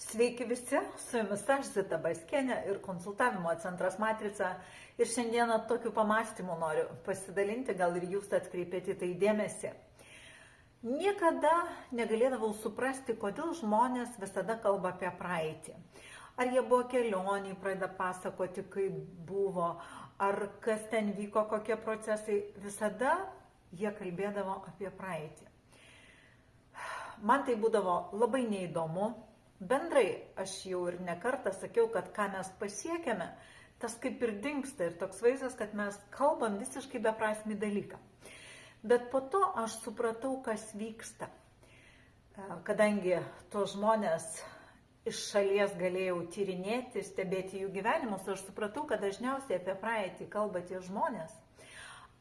Sveiki visi, su jumis aš Zita Baskienė ir konsultavimo centras Matrica. Ir šiandieną tokiu pamastymu noriu pasidalinti, gal ir jūs atkreipėte tai dėmesį. Niekada negalėdavau suprasti, kodėl žmonės visada kalba apie praeitį. Ar jie buvo kelionį, pradeda pasakoti, kaip buvo, ar kas ten vyko, kokie procesai. Visada jie kalbėdavo apie praeitį. Man tai būdavo labai neįdomu. Bendrai, aš jau ir nekartą sakiau, kad ką mes pasiekėme, tas kaip ir dingsta ir toks vaizdas, kad mes kalbam visiškai beprasmį dalyką. Bet po to aš supratau, kas vyksta. Kadangi tos žmonės iš šalies galėjau tyrinėti, stebėti jų gyvenimus, aš supratau, kad dažniausiai apie praeitį kalba tie žmonės.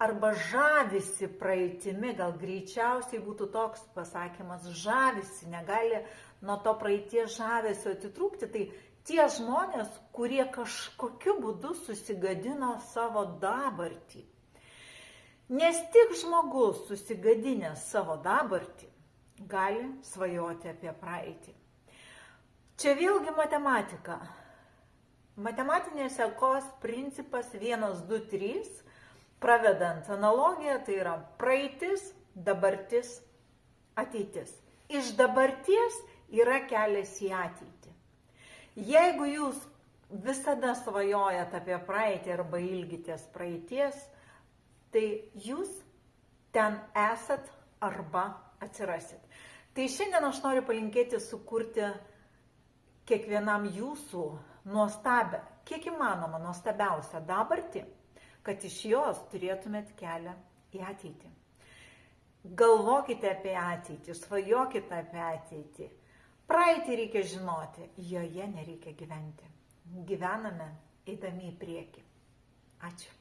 Arba žavisi praeitimi, gal greičiausiai būtų toks pasakymas, žavisi, negali nuo to praeities žavesio atitrūkti. Tai tie žmonės, kurie kažkokiu būdu susigadino savo dabartį. Nes tik žmogus susigadinęs savo dabartį gali svajoti apie praeitį. Čia vėlgi matematika. Matematinės sekos principas 1, 2, 3. Pravedant analogiją, tai yra praeitis, dabartis, ateitis. Iš dabarties yra kelias į ateitį. Jeigu jūs visada svajojat apie praeitį arba ilgitės praeities, tai jūs ten esat arba atsirasit. Tai šiandien aš noriu palinkėti sukurti kiekvienam jūsų nuostabę, kiek įmanoma nuostabiausią dabartį, kad iš jos turėtumėt kelią į ateitį. Galvokite apie ateitį, svajokite apie ateitį. Praeitį reikia žinoti, joje nereikia gyventi. Gyvename eidami į priekį. Ačiū.